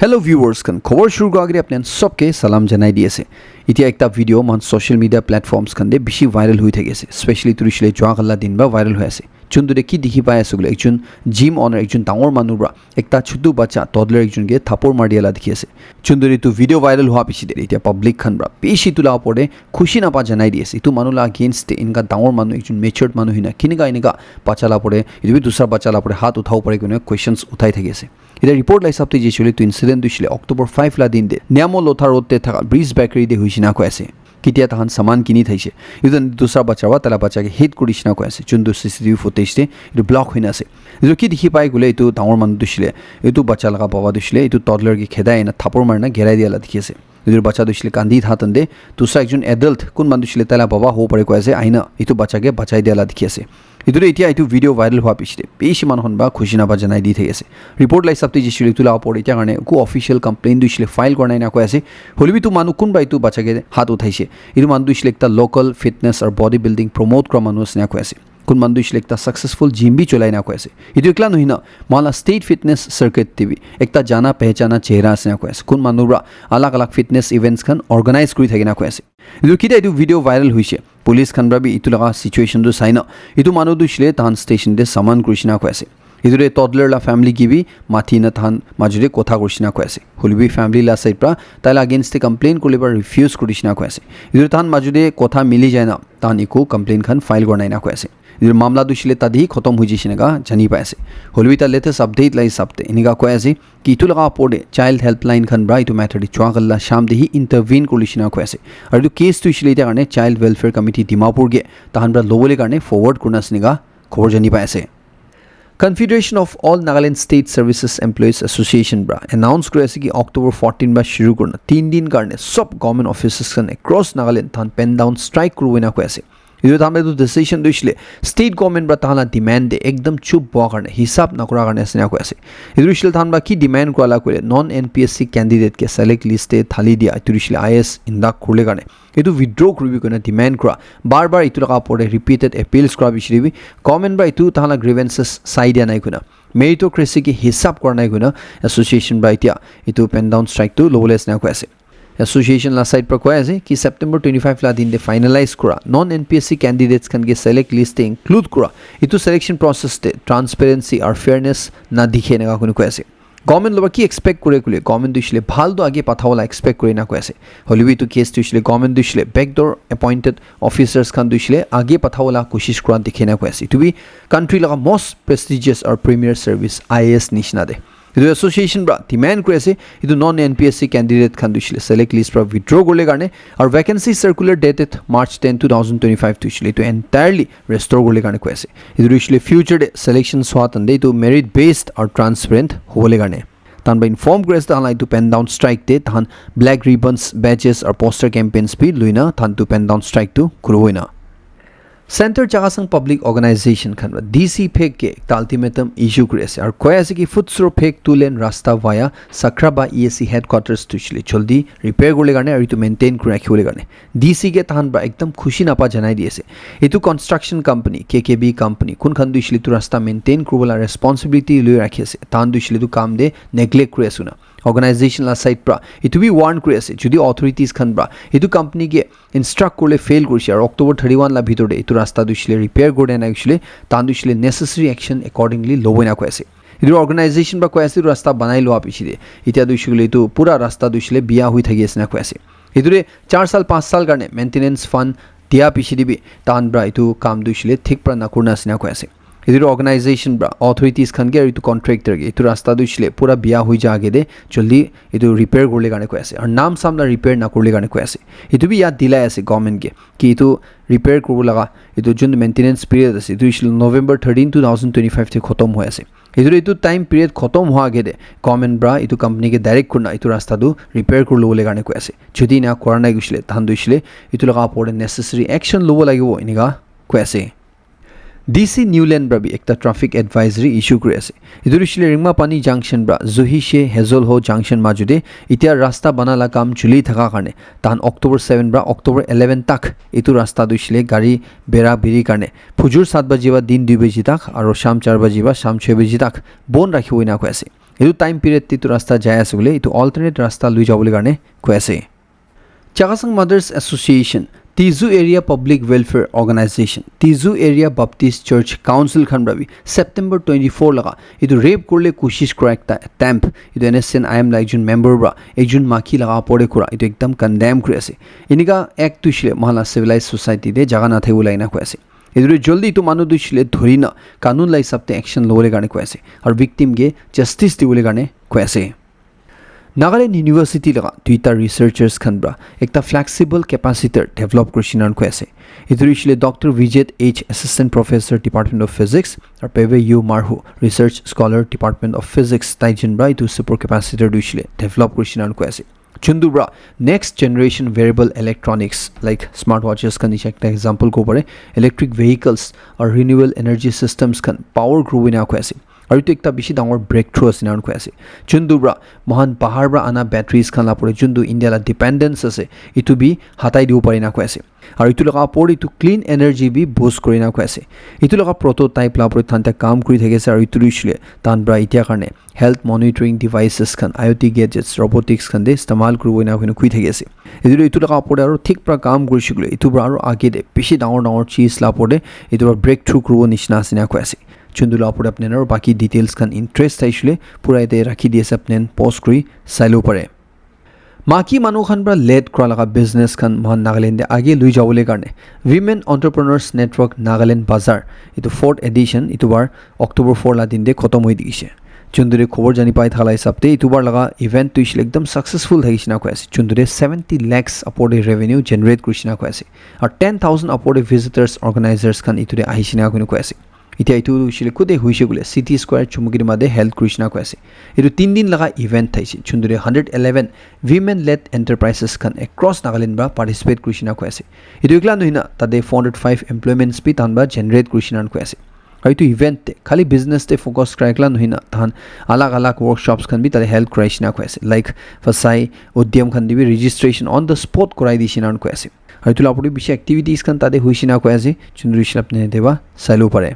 Hello viewers kan khobor shuru kora agre apne sobke salam janai diase itia ekta video man social media platforms kan de bishi viral hui thagese especially turishle jwa galla din ba viral hoy ase chundu de ki dikhi pai asugule ekjon gym owner ekjon dangor manu bra ekta chutu bacha toddler ekjon ge thapor mariala dikhi ase chundu de tu video viral hua pichi de itia public khan bra bishi tula pore khushi na pa janai diase tu manula against inga dangor manu ekjon matured manu hina kinika pachala pore idu bi dusra bachala pore hat uthau pore kone questions uthai thagese ida report lai sabte jeshule tu incident dushile October 5 la din de Niamo Lothar road te thaka Breeze Bakery de huishina ko ase kitia tahan saman kini thaise idan dusra bachawa tala bacha ke hit kurishna ko ase chundu CCTV footage te idu block hoina ase jo ki dikhi pai gule itu dangor man dushile itu bacha laga baba dushile itu toddler ki kheda ena thapor marna gerai diala dikhi ase idur bacha dushile kandi thatande dusra ekjon adult kun man dushile tala baba ho pare ko ase aina itu bacha ke bachai diala dikhi ase idure itia itu video viral hua pichite beshi manhon ba khushi na ba janai di thai ase report lai sabte jishule tula pore tia garne ku official complaint dushile file kornai na ko ase holibi tu manu kun ba itu bacha ke hat uthaise idu manu dushile ekta local fitness or body building promote kra manu sna ko ase kun manu dushile ekta successful gym bi cholai na ko ase idu ekla nohina mala state fitness circuit tv ekta jana pehchana chehra sna ko ase kun manu ra alag alag fitness events kan organize kuri thagina ko ase idu kida idu video viral hoise police khan ra bi itu laga situation du saina itu manu dushile tan station de saman krishna ko ase idure toddler la family ki bi mathi na than majure kotha krishna ko ase holibi family la side pra taila against the complaint kolibar refuse krishna ko ase idure tan majure kotha mili jaina tan iku complaint khan file gornai na ko ase idure mamla dushile tadi khotom hui jishine ga jani pa ase holibi ta latest update lai sabte iniga ko ase ki itu laga pode child helpline khan bra itu matter di chwagalla sham de hi intervene kulishina ko ase aru case tu ishile ta garne child welfare committee dimapur ge tahan bra lobole garne forward kurna sniga khobor jani pa ase Confederation of All Nagaland State Services Employees Association bra announce kore ase ki October 14 ba shuru korna 3 din karne sab government offices kan across Nagaland than pen down strike kurwina ko ase idu thambe tu decision dushile state government bra thala demand de ekdam chup bo karne hisab na kura karne asna ko ase idu shil than ba ki demand ko ala kore non NPSC candidate ke select list e thali dia idu shil IS inda khule karne idu withdraw kuribi kona demand kura bar bar itu laga pore repeated appeals kura bishribi comment ba itu thala grievances side ya nai kuna meritocracy ki hisab kornai kuna association ba itia itu pen down strike tu lowless na ko ase association la side par ko ase ki September 25 la din de finalize kura non NPSC candidates kan ge select list te include kura itu selection process te transparency or fairness na dikhe na ko ase government loba ki expect kore kule government dushile bhal do age pathaola expect kore na ko ase holibi tu case dushile government dushile backdoor appointed officers kan dushile age pathaola koshish kran dikhe na ko ase to be country laga most prestigious or premier service IAS nishna de idu association bra demand kore ase idu non NPSC candidate khan dushile select list pra withdraw gorle garne or vacancy circular dated March 10 2025 dushile to entirely restore gorle garne ko ase idu dushile future selection swatande to merit based or transparent hole garne tan ba inform kore ase tan to pen down strike te tan black ribbons badges or poster campaigns bi luina tan to pen down strike to kuroina Center Chagasang Public Organization khan DC phek ke ultimatum issue kore ase aru koi ase ki futsro phek tu lane rasta via Sakraba ESC headquarters to chile joldi repair gole garne aru to maintain kore rakhole garne DC ke tahan ba ekdam khushi na pa janai diase etu construction company KKB company kun khan du chile tu rasta maintain kurola responsibility loi rakhi ase tahan du chile tu kam de neglect kore asuna organization la side pra itu bi warn kore ase jodi authorities khan bra itu company ke instruct korle fail korche aru October 31 la bhitor de itu rasta dushile repair gode na actually tan dushile necessary action accordingly loboina ko ase idu organization ba ko ase rasta banai lo apichi de itia dushile itu pura rasta dushile biya hui thagi ase na ko ase idure 4 saal 5 saal garne maintenance fund dia pichi dibi tan bra itu kam dushile thik pra na kurna ase na ko ase idu organization bra authorities khan ge itu contractor ge itu rasta dushile pura biya hui jage de joldi itu repair gorle garne ko ase ar naam samla repair na korle garne ko ase itu bi yad dilai ase government ge ki itu repair korbo laga itu jun maintenance period ase itu ishil November 13 2025 te khotom hoy ase itu time period khotom hoa ge de government bra itu company ge direct kurna itu rasta du repair korlo bole garne ko ase jodi na korna gishile tan du ishile itu laga pore necessary action lobo lagibo iniga ko ase DC Newland bra bi ekta traffic advisory issue kore ase idu shile ringma pani junction bra zuhishe hezol ho junction majude itia rasta banala kam chuli thaka karne tan October 7 bra October 11 tak itu rasta du shile gari bera biri karne phujur 7 baji ba din 2 baji tak aro sham 4 baji ba sham 6 baji tak bon rakhi hoina ko ase এইটো time period এইটো ৰাস্তা যাই আছে বোলে এইটো alternate ৰাস্তা লৈ যাবলৈ কাৰণে কৈ আছে চাগাছং mothers association Tizu Area Public Welfare Organization Tizu Area Baptist Church Council khan brabi September 24 laga idu rape korle koshish kora ekta attempt idu NSN I am like jun member bra ekjun maki laga pore kora idu ekdam condemn kori ase inika ek tushile mahala civilized society de jaga na thai ulai na ko ase idure joldi itu manu dushile dhorina kanun lai sabte action lole garne ko ase aur victim ge justice dibole garne ko ase Nagaland University laga duita researchers khanbra ekta flexible capacitor develop krishinan ko ase idurishile Dr. Vijay H Assistant Professor Department of Physics or Peve U Marhu Research Scholar Department of Physics taijin bra itu super capacitor duishile develop krishinan ko ase chundubra next generation wearable electronics like smartwatches kan ekta example ko pare electric vehicles or renewable energy systems kan power grow ina ko ase আৰু এইটো একটা বেছি ডাঙৰ brake through আছে নান কৈ আছে যোনদুবৰা মহান পাহাৰ পৰা আনা বেটাৰিজ খান লাপৰে যোনদু ইণ্ডিয়ালা ডিপেন্ডেন্স আছে ইটো বি হাতাই দিব পাৰি না কৈ আছে আৰু ইটো লগা পৰ ইটো ক্লিন এনাৰ্জি বি বুষ্ট কৰি না কৈ আছে ইটো লগা প্ৰটোটাইপ লাপৰে থানতে কাম কৰি থাকিছে আৰু ইটো ৰিছলে তান ব্ৰা ইতিয়া কাৰণে হেল্থ মনিটৰিং ডিভাইচেছ খান আইঅটি গেজেটছ ৰবটিক্স খান দে ইস্তেমাল কৰিব না কৈ থাকিছে ইটো লগা পৰে আৰু ঠিক পৰা কাম কৰিছিলে ইটো ব্ৰা আৰু আগে দে বেছি ডাঙৰ ডাঙৰ চিজ লাপৰে ইটো ব্ৰেক থ্ৰু কৰিব নিচিনা আছে না কৈ আছে চুন্দুলা পৰে আপনি আৰু বাকি ডিটেইলছ খান ইন্টাৰেষ্ট আইছিলে পুৰা এতে ৰাখি দিছে আপনি পোষ্ট কৰি চাইলো পাৰে মাকি মানুহ খান পৰা লেড কৰা লগা বিজনেছ খান মহান নাগালেণ্ডে আগে লৈ যাবলৈ কাৰণে উইমেন এণ্টাৰপ্ৰেনাৰ্ছ নেটৱৰ্ক নাগালেণ্ড বাজাৰ এইটো 4th এডিশ্যন ইটো বাৰ অক্টোবৰ 4 লা দিন দে খতম হৈ দিছে চুন্দুৰে খবৰ জানি পাই থালা হিচাপতে ইটো বাৰ লগা ইভেন্ট তুইছিল একদম সাকসেসফুল থাকিছে না কৈ আছে চুন্দুৰে 70 lakhs আপৰে ৰেভিনিউ জেনাৰেট কৰিছে না কৈ আছে আৰু 10,000 আপৰে ভিজিটাৰ্ছ অৰ্গানাইজাৰ্ছ খান ইটোৰে আহিছে না কৈ আছে ইতিয়া ইটো উছিলে কোতে হৈছে গুলে সিটি স্কয়াৰ চুমুকিৰ মাদে হেল্থ কৃষ্ণা কৈ আছে এটো 3 দিন লগা ইভেন্ট থাইছে চুন্দুৰে 111 উইমেন লেড এন্টাৰপ্ৰাইজেছ খান এক্ৰছ নাগালেণ্ড বা পাৰ্টিসিপেট কৃষ্ণা কৈ আছে এটো একলা নহিনা তাতে 405 এমপ্লয়মেন্টছ বি তান বা জেনাৰেট কৃষ্ণা কৈ আছে আৰু ইটো ইভেন্ট খালি বিজনেছ তে ফোকাস কৰাইকলা নহিনা তান আলাগ আলাগ ওয়াৰ্কশ্বপছ খান বি তাতে হেল্প কৰাইছিনা কৈ আছে লাইক ফসাই উদ্যম খান দিবি ৰেজিষ্ট্ৰেচন অন দ্য স্পট কৰাই দিছিনা কৈ আছে আৰু ইটো লাপৰি বিশেষ এক্টিভিটিজ খান তাতে হৈছিনা কৈ আছে চুন্দুৰি আপনি দেবা চাইলো পাৰে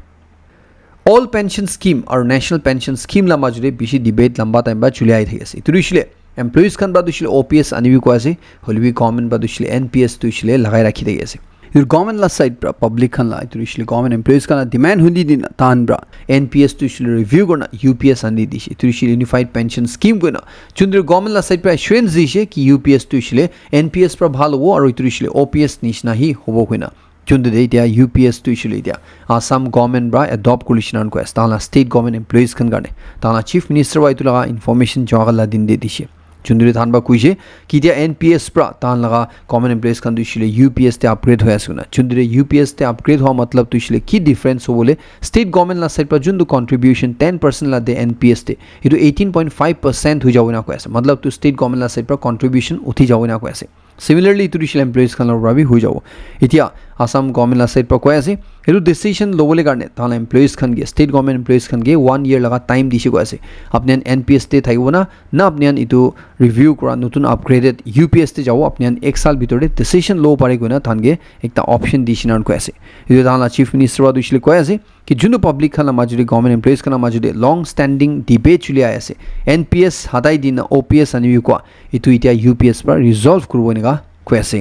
All pension scheme or national pension scheme la majure bishi debate lamba time ba chuli ai thigase turishle employees kan ba dushle OPS anibi ko ase holbi government ba dushle NPS tuishle lagai rakhi thigase your government la side pra public kan la turishle government employees kan demand hundi din tan bra NPS tuishle review korna UPS andi dishe turishle unified pension scheme korna chundur government la side pra assurance dishe ki UPS tuishle NPS pra bhal hobo aru turishle OPS nishna hi hobo koina চুন্দু দে এতিয়া UPS তুইছিলে এতিয়া Assam government বা adopt কৰিছিনান কৈ তালা state government employees খান কাৰণে তালা chief minister বা ইটো লগা ইনফৰমেশ্যন জগালা দিন দে দিছে চুন্দুৰে ধান বা কৈছে কি এতিয়া NPS পৰা তান লগা গভৰ্নমেণ্ট এমপ্লয়িজ খান তুইছিলে UPS তে আপগ্ৰেড হৈ আছে না চুন্দুৰে UPS তে আপগ্ৰেড হোৱা মতলব তুইছিলে কি ডিফাৰেন্স হ'বলে ষ্টেট গভৰ্নমেণ্ট লা সাইড পৰা যোনটো কন্ট্ৰিবিউশন 10% লা দে NPS তে ইটো 18.5% হৈ যাব না কৈ আছে মতলব টু ষ্টেট গভৰ্নমেণ্ট লা সাইড পৰা কন্ট্ৰিবিউশন উঠি যাব না কৈ আছে Similarly, itu rishil employees kan lor brabi hui jabo. Itia Assam government la side pa koi ase. Itu decision lobole karne. Thala employees kan ge state government employees kan ge 1 year laga time dishe koi ase. Apnian NPS te thaibo na apnian itu review kora nutun upgraded UPS te jabo apnian ek sal bitore decision lo pare koi na thange ekta option dishinan koi ase. Itu thala chief minister wa dushile koi ase ki junu public kan la majuri government employees kan la majuri long standing debate chuli ase. NPS hadai din OPS anibi ko itu itia UPS pra resolve kurbo ni কৈ আছে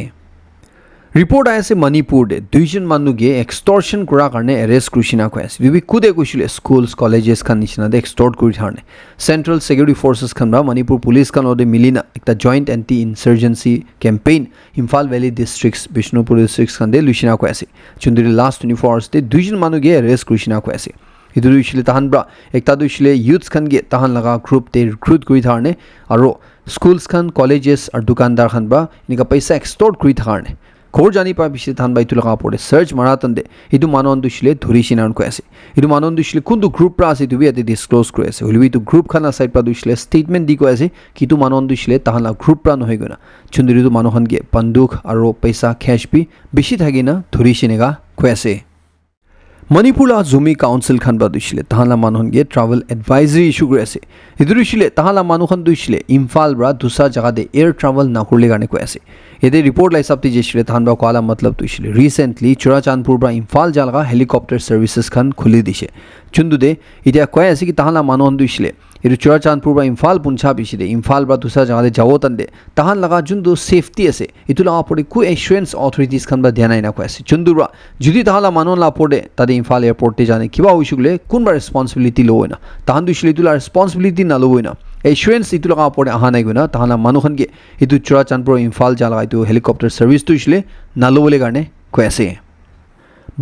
report আছে মণিপুৰতে দুইজন মানুহকে এক্সটৰ্শন কৰা কাৰণে arrest কৰিছিনা কৈ আছে বিবি কুদে কৈছিলে স্কুলছ কলেজেছ খান নিচিনা দে এক্সটৰ্ট কৰি থাৰনে সেন্ট্ৰেল সিকিউৰিটি ফৰ্চেছ খান বা মণিপুৰ পুলিচ খান ওদে মিলিনা একটা joint anti insurgency campaign Imphal valley districts Bishnupur districts খান দে লুচিনা কৈ আছে চুন্দুৰি লাষ্ট 24 আৱাৰ্ছ তে দুইজন মানুহকে এৰেষ্ট কৰিছিনা কৈ আছে ইটো দুইছিলে তাহান ব্ৰা একটা দুইছিলে ইউথছ খান গে তাহান লগা গ্ৰুপ তে ৰিক্ৰুট কৰি থাৰনে আৰু স্কুলছ খান কলেজেছ আৰু দোকানদাৰ খান বা এনেকা পইচা এক্সটৰ্ট কৰি থাৰনে খবৰ জানি পা পিছে থান বাইটো লগা পৰে সাৰ্চ মাৰাতন দে ইটো মানন দুছিলে ধৰিছিনান কৈ আছে ইটো মানন দুছিলে কোনটো গ্ৰুপ পৰা আছে ইটো বি এতে ডিসক্লোজ কৰি আছে হলিবি ইটো গ্ৰুপ খানা সাইড পৰা দুছিলে ষ্টেটমেন্ট দি কৈ আছে কিটো মানন দুছিলে তাহালা গ্ৰুপ পৰা নহয় গনা চুন্দুৰিটো মানুহন গে বন্দুক আৰু পইচা ক্যাশ বি বেছি থাকি না ধৰিছিনেগা কৈ আছে মণিপুৰ জুমি কাউন্সিল খান বা দুছিলে তাহালা মানুহন গে ট্ৰাভেল এডভাইজৰি ইস্যু কৰি আছে ইটো দুছিলে তাহালা মানুহন দুছিলে ইম্ফাল ব্ৰা দুসা জাগা দে এয়াৰ ট্ৰাভেল নকৰলে কাৰণে কৈ আছে এতে ৰিপৰ্ট লাইসাবতি যেছিলে তাহান বা কোৱালা মতলব দুছিলে recently Churachandpur bra Imphal জালগা helicopter সাৰ্ভিসেছ খান খুলি দিছে চুন্দু দে এতিয়া কৈ আছে কি তাহালা মানুহন দুছিলে এইটো চুৰাচান্দপুৰ বা ইম্ফাল পুঞ্জাব ইচিদে ইম্ফাল বা দুসৰা জাগাতে যাব তান্দে তাহান লগা যোনটো সেফটি আছে ইটো লগা পৰি কো এশ্বুৰেন্স অথৰিটিজ খান বা দিয়া নাই না কৈ আছে চুন্দুৰা যদি তাহালা মানুহ লা পৰে তাতে ইম্ফাল এয়াৰপৰ্টে জানে কিবা হৈছিলে কোনবা ৰেসপন্সিবিলিটি লয় না তাহান দুছিলে ইটো ৰেসপন্সিবিলিটি না লয় না এশ্বুৰেন্স ইটো লগা পৰে আহা নাই গনা তাহালা মানুহখনকে ইটো চুৰাচান্দপুৰ ইম্ফাল জালা ইটো হেলিকপ্টাৰ সাৰ্ভিস তুছিলে না লবলে কাৰণে কৈ আছে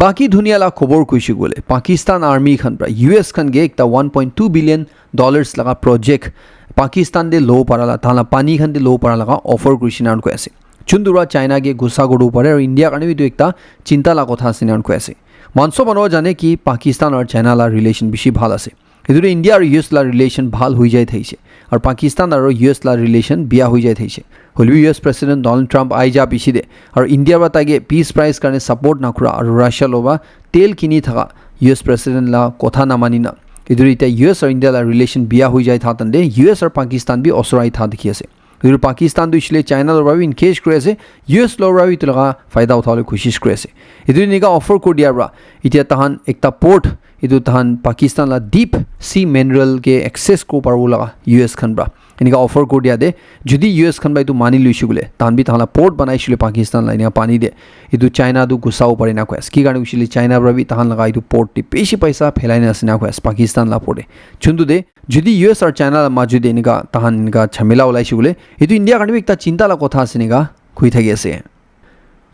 बाकी दुनिया ला खबर कुछ बोले पाकिस्तान आर्मी खान पर यूएस खान गे एक 1.2 बिलियन डॉलर्स लगा प्रोजेक्ट पाकिस्तान दे लो पाराला ताला पानी खान दे लो पारा लगा ऑफर कुछ को ऐसे चुंदुरा चाइना के गुस्सा गुड़ू पड़े और इंडिया का भी तो एक चिंता ला कथा से को ऐसे मानसो बनवा जाने कि पाकिस्तान और चाइना ला रिलेशन बेसि ভাল আছে इधर इंडिया और यूएस ला रिलेशन ভাল हो जाए थैसे और पाकिस्तान और यूएस ला रिलेशन बिया हो जाए थैसे हलवी यूएस प्रेसिडेंट डोनाल्ड ट्रम्प आई जा पिछे और इंडिया बा तागे पीस प्राइस करने सपोर्ट नखुरा और रशिया लोबा तेल किनी था यूएस प्रेसिडेंट ला कथा ना मानिना इधर इतना यूएस और इंडिया ला रिलेशन बिया हो जाए था तंदे यूएस और पाकिस्तान भी असराई था देखिए से इधर पाकिस्तान तो इसलिए चाइना लोबा भी इनकेज करे से यूएस लोबा भी तो लगा फायदा उठाने कोशिश करे से इधर निका ऑफर को दिया बा इतना तहान एक पोर्ट इधर तहान पाकिस्तान ला डीप सी मिनरल के एक्सेस को पर वो लगा यूएस खन बा इनका ऑफर को दिया दे जुदी यूएस खन बाई तो मानी लुइसु बोले तान भी तहला पोर्ट बनाइसुले पाकिस्तान लाइन पानी दे इदु चाइना दु गुसाउ परे ना कोस की गाने उसिले चाइना रवि तहन लगा इदु पोर्ट ति पेशी पैसा फैलाइना सना कोस पाकिस्तान ला पोडे चुंदु दे जुदी यूएस और चाइना ला माजुदे इनका तहन इनका झमेला उलाइसु बोले इदु इंडिया गाने एक चिंता ला कथा सिनेगा खुइ थागिसे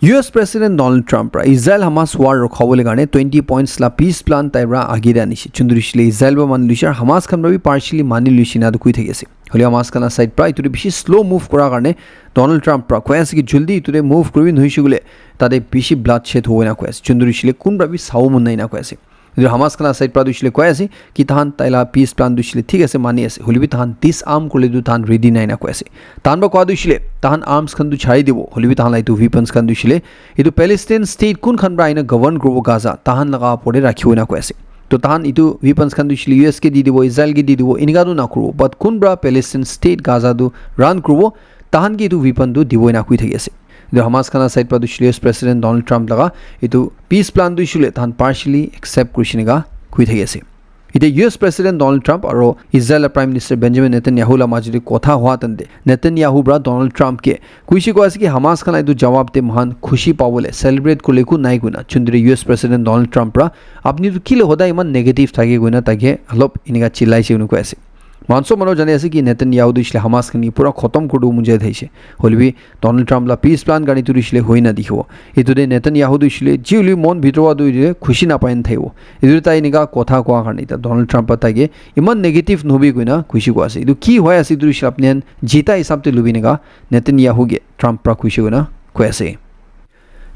US president Donald Trump Israel Hamas war रखाबले गाने 20 पॉइंट्स ला पीस प्लान ताइब्रा आगिरा निसि चुंदुरिसले इजराइल बा मान लुइसार हमास खान भी पार्शियली मानि लुइसिना दुखै थगेसे हले हमास खाना साइड प्रा इतुरे बेसि स्लो मुव करा कारणे डोनाल्ड ट्रम्प प्रा कोयास कि जल्दी इतुरे मुव करबि नहिसुगले तादे बेसि ब्लड शेड होयना कोयास चुंदुरिसले कुनब्रा बि साउ मुन्नाइ ना कोयासे इधर हमास खाना साइड प्रा दुसले कोयासे कि तहान ताइला पीस प्लान दुसले ठीक আছে मानि আছে हलिबि तहान 30 आर्म करले दु तहान रेडी नाइ ना कोयासे तहान बा कोआ दुसले तहान आर्म्स खन दु छाइ दिबो हलिबि तहान लाइतु वेपन्स खन दुसले इदु पैलेस्टाइन स्टेट कुन खन ब्रा आइना गवर्न ग्रुप गाजा तहान लगा पड़े राखियो ना कोयासे तो तहान इतु वेपन्स खन दुसले यूएस के दी दिबो इजराइल के दी दिबो इनगा दु ना करबो बट कुन ब्रा पैलेस्टाइन स्टेट गाजा दु रन करबो तहान के इतु वेपन दु दिबो ना कुइ थगेसे इधर हमास खाना साइड पर दुसले यूएस प्रेसिडेंट डोनाल्ड ट्रम्प लगा इतु पीस प्लान दुसले तहान पार्शियली एक्सेप्ट कुरिसिनेगा खुइ थगेसे इते यूएस प्रेसिडेंट डोनाल्ड ट्रम्प और Israel prime minister Benjamin Netanyahu ला माजुदे कथा हुआ तंदे नेतन्याहू ब्रा डोनाल्ड ट्रम्प के कुइसी को कि हमास खाना इदु जवाब दे महान खुशी पावले सेलिब्रेट को लेकु नाइ गुना चुंदरे यूएस प्रेसिडेंट डोनाल्ड ट्रम्प ब्रा अपनी तो किले होदा इमान नेगेटिव थागे गुना ताके हलप इनेगा चिल्लाइसे उनको ऐसे मानसो मनो जाने ऐसे कि नेतन्याहू दुसले हमास खनि पूरा खत्म करदु मुझे थैसे हलबि डोनाल्ड ट्रम्प ला पीस प्लान गानी तुरिसले होई ना दिखो इतुदे नेतन्याहू दुसले जिउलि मन भितरवा दुइले खुशी ना पाइन थाइबो इदु ताइ निगा कथा कोआ खानि त डोनाल्ड ट्रम्प तागे इमान नेगेटिव नबि गुना खुशी को आसे इदु की होय आसे दुरिसले अपने जीता हिसाब ते लुबि निगा नेतन्याहू गे ट्रम्प प्रा खुशी गुना कोयासे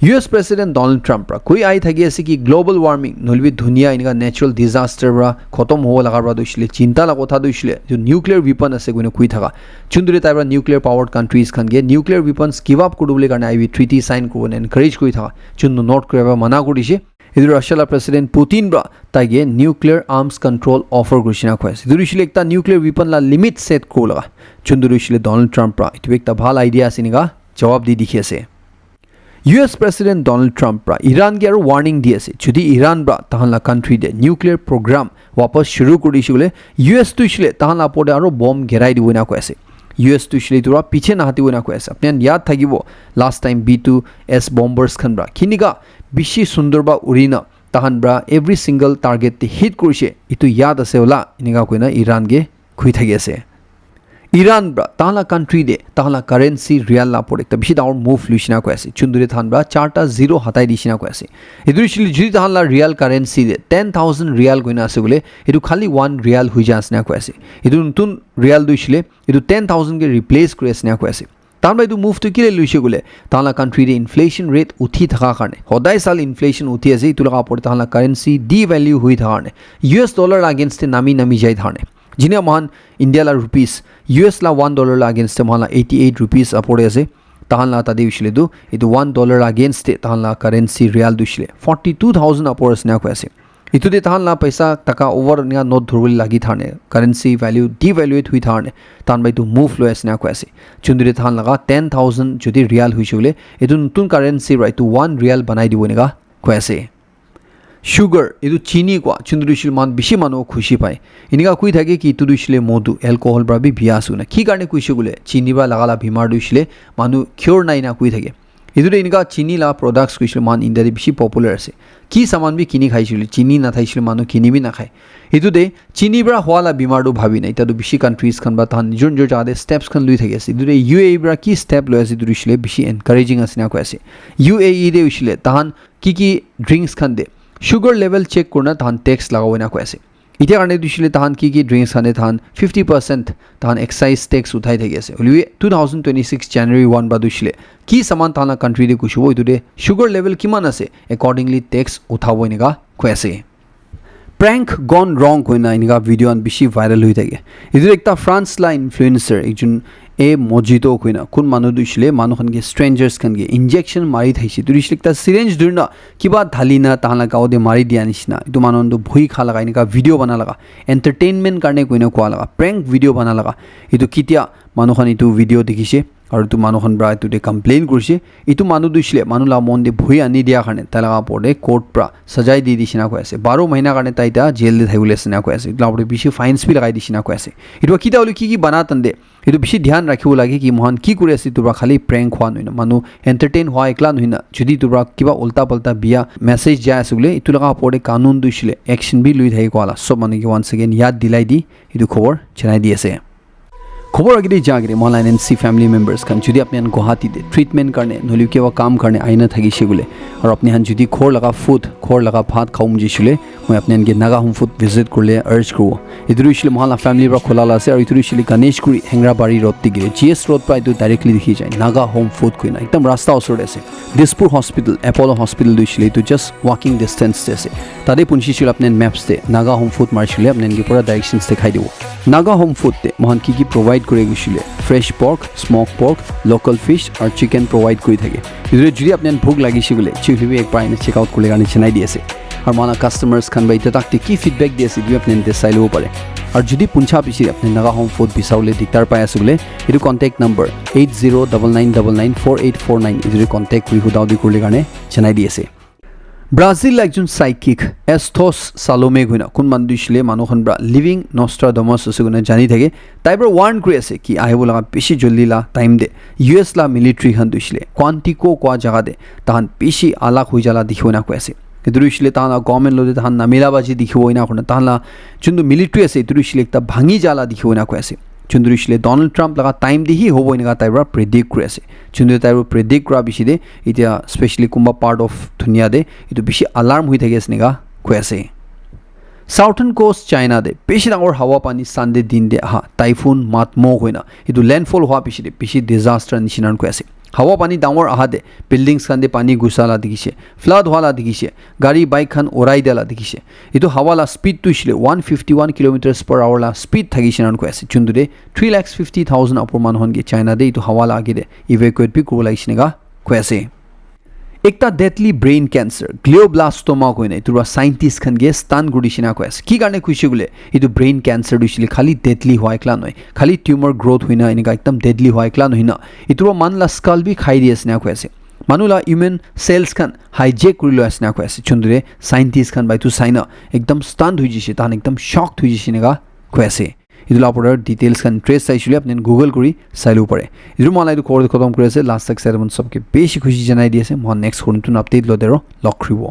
यूएस प्रेसिडेंट डोनाल्ड ट्रम्प कोई आई थगी ऐसे कि ग्लोबल वार्मिंग नलबि दुनिया इनका नेचुरल डिजास्टर बरा खत्म हो लगा बरा दुसले चिंता ला कथा दुसले जो न्यूक्लियर वेपन আছে गुने कुइ थागा चुंदुरे ताइबरा न्यूक्लियर पावर्ड कंट्रीज खान गे न्यूक्लियर वेपन्स गिव अप करबले कारण आइबि ट्रिटी साइन करबने एनकरेज करि थागा चुंदु नॉर्थ कोरिया मना करिसे इधर रशिया प्रेसिडेंट पुतिन बरा ताइगे न्यूक्लियर आर्म्स कंट्रोल ऑफर घोषणा खोइस दुरिसले एकता न्यूक्लियर वेपन ला लिमिट सेट को लगा चुंदुरिसले डोनाल्ड ट्रम्प बरा इतु एकता भाल आइडिया सिनिगा जवाब दि दिखिसे US president Donald Trump Iran के वार्निंग दिए जुदी इरान ब्रा तहला कंट्री दे न्यूक्लियर प्रोग्राम वापस शुरू कर बोले यूएस तुसले तहला पड़े और बम घेराई दी ना कैसे यूएस तुसले तुरा पीछे ना हाथी ना कैसे अपने याद थी लास्ट टाइम B2S बम्बार्स खन ब्रा खिनिका बेसि सुंदर बा उड़ीना तहन ब्रा एवरी सिंगल टार्गेट हिट करिसे इतु याद आसे होला इनिगा कोइना इरान गे खुइ थगिसे इरान ब्रा तहला कंट्री दे तहला करेंसी रियल ला पड़े तब बिसि डाउन मूव लुसिना कोयासे चुंदुरे थान ब्रा 4टा 0 हटाई दिसिना कोयासे इदुरिसले जुदि तहला रियल करेंसी दे 10,000 रियल गइना आसे बोले इदु खाली 1 रियल हुइ जासना कोयासे इदु नतुन रियल दुइसले इदु 10,000 के रिप्लेस करेसना कोयासे तार बाइदु मूव तो किले लुइसे गुले तहला कंट्री दे इन्फ्लेशन रेट उठी थाका कारणे हदाय साल इन्फ्लेशन उठी आसे इतु लगा पड़े तहला करेंसी डी वैल्यू हुइ थाने यूएस डॉलर अगेंस्ट नामी जाय थाने जिने महान इंडिया ला रुपीस यूएस ला $1 ला अगेंस्ट महान 88 रुपीस अपड़े आसे तहन ला तादे विशले दु इतु $1 अगेंस्ट तहन ला करेंसी रियल दुसले 42,000 अपड़स ना कोयासे इतु दे तहन ला पैसा टका ओवर निया नोट धरबल लागि थाने करेंसी वैल्यू डिवैल्यूएट हुइ थाने तहन बाइतु मूव लयस ना कोयासे चुंदुरे तहन लगा 10,000 जदि रियल हुइसुले इतु नतुन करेंसी राइतु 1 रियल बनाइ दिबो नेगा कोयासे সুগাৰ এইটো চিনি কোৱা যোনটো দিছিলে মান বেছি মানুহ খুশি পায় এনেকা কৈ থাকে কি ইটো দিছিলে মধু এলকহল পৰা বিয়া আছো না কি কাৰণে কৈছে বোলে চিনি বা লাগালা বেমাৰ দিছিলে মানুহ কিয়ৰ নাই না কৈ থাকে এইটোতে এনেকা চিনি লা প্ৰডাক্টছ কৈছিলে মান ইণ্ডিয়াত বেছি পপুলাৰ আছে কি সামান বি কিনি খাইছিল চিনি নাথাইছিল মানুহ কিনিবি নাখায় এইটোতে চিনি পৰা হোৱালা বেমাৰটো ভাবি নাই এতিয়াতো বেছি কাণ্ট্ৰিজ খান বা তাহান নিজৰ নিজৰ জাগাতে ষ্টেপছ খান লৈ থাকি আছে এইটোতে UAE পৰা কি ষ্টেপ লৈ আছে এইটো দিছিলে বেছি এনকাৰেজিং আছে না কৈ আছে UAE দে হৈছিলে তাহান কি ড্ৰিংকছ খান দে সুগাৰ লেভেল চেক কৰনা তাহান টেক্স লাগাব না কৈ আছে এতিয়া কাৰণে দিছিলে তাহান কি ড্ৰিংকছ খানে তাহান 50% তাহান এক্সাইজ টেক্স উঠাই থাকি আছে হলিৱে 2026 জানুৱাৰী 1 বা দিছিলে কি সামান তাহানা কাণ্ট্ৰি দে কৈছো এইটোতে সুগাৰ লেভেল কিমান আছে একৰ্ডিংলি টেক্স উঠাব এনেকা কৈ আছে প্ৰেংক গন ৰং কৈ না এনেকা ভিডিঅ' আন বেছি ভাইৰেল হৈ থাকে এইটো একটা ফ্ৰান্স লা ইনফ্লুৱেঞ্চাৰ একজন মজিতো কৈ না কোন মানুহ দিছিলে মানুহখনকে ষ্ট্ৰেঞ্জাৰ্ছ খানকে ইনজেকশ্যন মাৰি থাইছে তো দিছিলে একটা চিৰেঞ্জ ধৰি না কিবা ঢালি না তাহালা গাঁৱতে মাৰি দিয়া নিচিনা এইটো মানুহটো ভুই খা লগা এনেকা ভিডিঅ' বনা লগা এণ্টাৰটেইনমেণ্ট কাৰণে কৈ না কোৱা লগা প্ৰেংক ভিডিঅ' বনা লগা এইটো কেতিয়া মানুহখন এইটো ভিডিঅ' দেখিছে আৰু এইটো মানুহখন পৰা এইটোতে কমপ্লেইন কৰিছে এইটো মানুহ দিছিলে মানুহ লা মন দি ভুই আনি দিয়াৰ কাৰণে তাই লগা পৰে কোৰ্ট পৰা সজাই দি দিছিনা কৈ আছে 12 মহিনা কাৰণে তাই এতিয়া জেল দি থাকিবলৈ আছে না কৈ আছে এইটো আপুনি বেছি ফাইনছ বি লগাই দিছিনা কৈ আছে এইটো কিটা হলি কি বানা তন্দে এইটো বেছি ধ্যান ৰাখিব লাগে কি মহান কি কৰি আছে তোৰ খালি প্ৰেংক হোৱা নহয় না মানুহ এণ্টাৰটেইন হোৱা একলা নহয় না যদি তোৰ কিবা উল্টা পাল্টা বিয়া মেছেজ যায় আছে বোলে এইটো লগা পৰে কানুন দিছিলে একশ্যন বি লৈ থাকি কোৱালা সব মানুহ কি ওয়ান্স এগেইন ইয়াদ দিলাই দি এইটো খবৰ জনাই দি আছে খবৰ আগেদি জাগৰে মলাইন এনসি ফ্যামিলি মেম্বাৰ্স খান যদি আপনি গুৱাহাটীতে ট্ৰিটমেণ্ট কাৰণে নহলে কিবা কাম কাৰণে আইনা থাকিছে বোলে আৰু আপনি হান যদি খৰ লগা ফুড খৰ লগা ভাত খাও মুজিছিলে মই আপনি আনকে নাগা হোম ফুড ভিজিট কৰিলে আৰ্জ কৰোঁ এইটো হৈছিলে মহলা ফ্যামিলিৰ পৰা খোলা আছে আৰু এইটো হৈছিলে Ganeshguri Hengrabari road দিগিৰে GS road পৰা এইটো ডাইৰেক্টলি দেখি যায় নাগা হোম ফুড কইনা একদম ৰাস্তা ওচৰত আছে দিছপুৰ হস্পিটেল এপ'লো হস্পিটেল দিছিলে এইটো জাষ্ট ৱাকিং ডিষ্টেন্স আছে তাতে পুঞ্চিছিল আপনি মেপছতে নাগা হোম ফুড মাৰিছিলে আপনি আনকে পুৰা ডাইৰেকশ্যনছ দেখাই দিব নাগা হোম ফুডতে মহান কি প্ৰভাইড কৰি গৈছিলে fresh pork smoke pork local fish আৰু চিকেন প্ৰভাইড কৰি থাকে যদি আপোনাৰ ভোক লাগিছে বোলে চিলিবি একবাৰ এনে চেক আউট কৰিলে কাৰণে জনাই দি আছে আৰু মানে কাষ্টমাৰ্ছ খান বা এতিয়া তাক কি ফিডবেক দি আছে যদি আপুনি চাই ল'ব পাৰে আৰু যদি পুঞ্চা পিছি আপুনি নাগা হোম ফুড বিচাৰিলে দিগদাৰ পাই আছে বোলে এইটো কণ্টেক্ট নম্বৰ 8099994849 যদি কণ্টেক্ট কৰি সোধাও দি কৰিলে কাৰণে জনাই দি আছে ব্ৰাজিল একজন সাইকিক এস্থোস সালোমে গুনা কোন মানুহ দিছিলে মানুহখন ব্ৰা লিভিং নষ্ট্ৰাডামাছ আছে গুনা জানি থাকে তাই পৰা ওয়াৰ্ন কৰি আছে কি আহিব লগা বেছি জলদি লা টাইম দে US লা মিলিটাৰী খান দিছিলে কোৱান্টিকো কোৱা জাগা দে তাহান বেছি আলাক হৈ जाला দেখিব না কৈ আছে এইটো দিছিলে তাহান গভৰ্ণমেণ্ট লতে তাহান নামিলাবাজি দেখিব না কোন তাহান যোনটো মিলিটাৰী আছে এইটো দিছিলে একটা ভাঙি जाला দেখিব না কৈ আছে যোনটো দিছিলে ডনাল্ড ট্ৰাম্প লগা টাইম দিহি হ'ব এনেকা তাই পৰা প্ৰেডিক্ট কৰি আছে যোনটো তাই প্ৰেডিক্ট কৰা বেছি দে এতিয়া স্পেচিয়েলি কোনোবা পাৰ্ট অফ ধুনীয়া দে এইটো বেছি আলাৰ্ম হৈ থাকে এনেকা কৈ আছে সাউথাৰ্ণ কোষ্ট চাইনা দে বেছি ডাঙৰ হাৱা পানী চানডে দিন দে আহা টাইফুন মাতমো হয় না এইটো লেণ্ডফল হোৱা পিছে দে বেছি ডিজাষ্টাৰ নিচিনা কৈ আছে হাৱা পানী ডাঙৰ আহা দে বিল্ডিংছ খান দে পানী গুচালা দেখিছে ফ্লাড হোৱালা দেখিছে গাড়ী বাইক খান উৰাই দিলা দেখিছে এইটো হাৱালা স্পীড তুইছিলে 151 km/h লা স্পীড থাকিছে নান কৈ আছে যোনটো দে 3,50,000 আপৰ মানুহনকে চাইনা দে এইটো হাৱালা আগে দে ইভেকুৱেট বি কৰিব লাগিছে নেগা কৈ আছে একটা ডেডলি ব্ৰেইন ক্যান্সাৰ গ্লিঅ'ব্লাষ্টমা কৈ নাই তোৰ সাইন্টিষ্ট খানকে স্টান গুডিছিনা কৈ আছে কি কাৰণে কৈছে বোলে এইটো ব্ৰেইন ক্যান্সাৰ দিছিলে খালি ডেডলি হোৱা একলা নহয় খালি টিউমাৰ গ্ৰোথ হৈ না এনেকা একদম ডেডলি হোৱা একলা নহয় না এইটোৰ মানলা স্কাল বি খাই দি আছে না কৈ আছে মানুলা ইউমেন সেলস খান হাইজেক কৰি লৈ আছে না কৈ আছে চন্দ্ৰে সাইন্টিষ্ট খান বাইটো চাইনা একদম স্টান হৈ গৈছে তাহান একদম শকড হৈ গৈছে নেগা কৈ আছে এইটো আপোনাৰ ডিটেইলছ খান ট্ৰেছ চাইছিলে আপুনি গুগল কৰি চাই ল'ব পাৰে এইটো মই এইটো খবৰ খতম কৰি আছে লাষ্ট তক চাই সবকে বেছি খুশি জনাই দি আছে মই নেক্সট নতুন আপডেট লওঁ লগ কৰিব